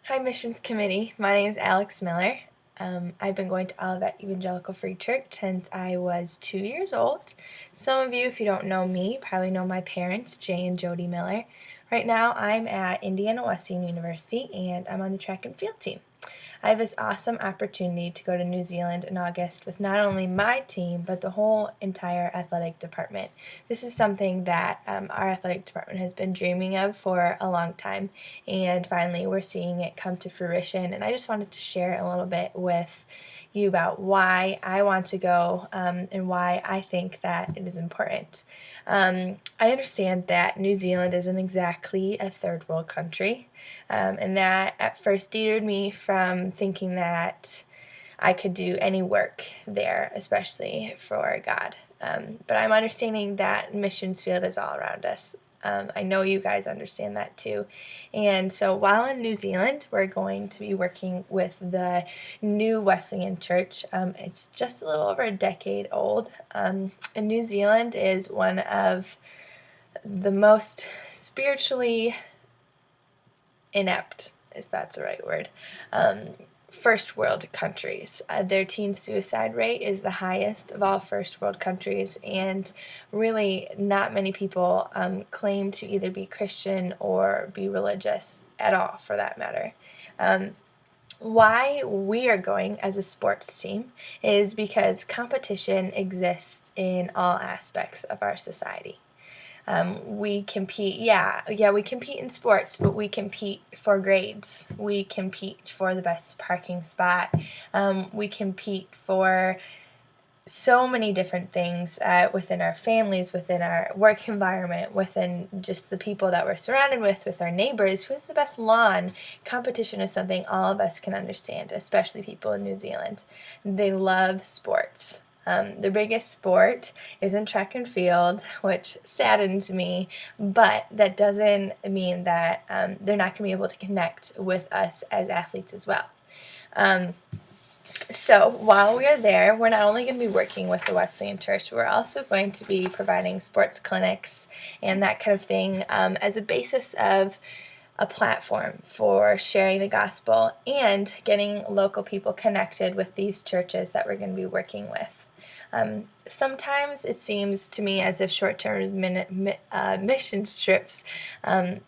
Hi, Missions Committee. My name is Alex Miller. I've been going to Olivet Evangelical Free Church since I was 2 years old. Some of you, if you don't know me, probably know my parents, Jay and Jody Miller. Right now, I'm at Indiana Wesleyan University and I'm on the track and field team. I have this awesome opportunity to go to New Zealand in August with not only my team, but the whole entire athletic department. This is something that our athletic department has been dreaming of for a long time, and finally we're seeing it come to fruition. And I just wanted to share a little bit with you about why I want to go and why I think that it is important. I understand that New Zealand isn't exactly a third world country, and that at first deterred me from thinking that I could do any work there, especially for God. But I'm understanding that missions field is all around us. I know you guys understand that too. And so while in New Zealand, we're going to be working with the New Wesleyan Church. It's just a little over a decade old. And New Zealand is one of the most spiritually inept, if that's the right word, first world countries. Their teen suicide rate is the highest of all first world countries, and really not many people claim to either be Christian or be religious at all, for that matter. Why we are going as a sports team is because competition exists in all aspects of our society. We compete, we compete in sports, but we compete for grades. We compete for the best parking spot. We compete for so many different things within our families, within our work environment, within just the people that we're surrounded with our neighbors. Who has the best lawn? Competition is something all of us can understand, especially people in New Zealand. They love sports. The biggest sport is in track and field, which saddens me, but that doesn't mean that they're not going to be able to connect with us as athletes as well. So while we are there, we're not only going to be working with the Wesleyan Church, we're also going to be providing sports clinics and that kind of thing as a basis of a platform for sharing the gospel and getting local people connected with these churches that we're going to be working with. Sometimes it seems to me as if short-term mission trips aren't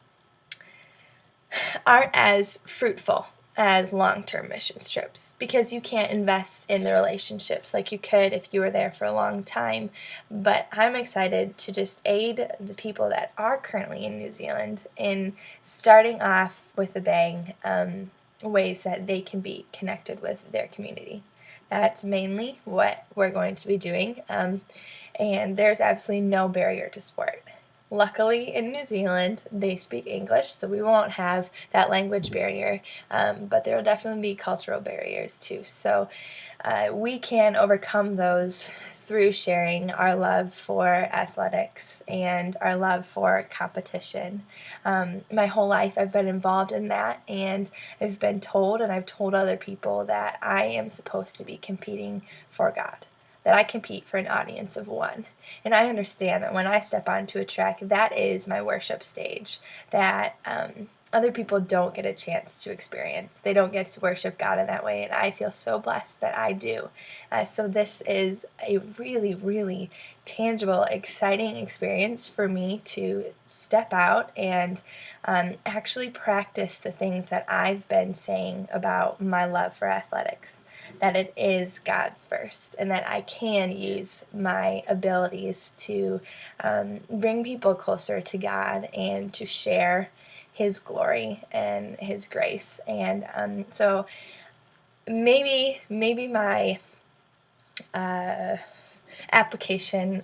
as fruitful as long-term mission trips because you can't invest in the relationships like you could if you were there for a long time. But I'm excited to just aid the people that are currently in New Zealand in starting off with a bang, ways that they can be connected with their community. That's mainly what we're going to be doing, and there's absolutely no barrier to sport. Luckily, in New Zealand, they speak English, so we won't have that language barrier, but there will definitely be cultural barriers too. So we can overcome those through sharing our love for athletics and our love for competition. My whole life I've been involved in that, and I've been told and I've told other people that I am supposed to be competing for God, that I compete for an audience of one. And I understand that when I step onto a track, that is my worship stage, that other people don't get a chance to experience. They don't get to worship God in that way, and I feel so blessed that I do. So this is a really, really tangible, exciting experience for me to step out and actually practice the things that I've been saying about my love for athletics, that it is God first, and that I can use my abilities to bring people closer to God and to share His glory and His grace. And so maybe my application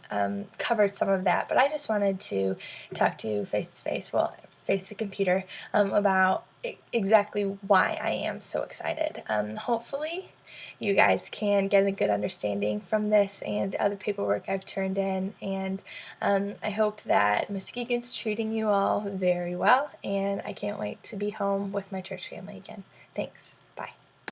covered some of that, but I just wanted to talk to you face to face, well, face to computer, about exactly why I am so excited. Hopefully you guys can get a good understanding from this and the other paperwork I've turned in, and I hope that Muskegon's treating you all very well, and I can't wait to be home with my church family again. Thanks.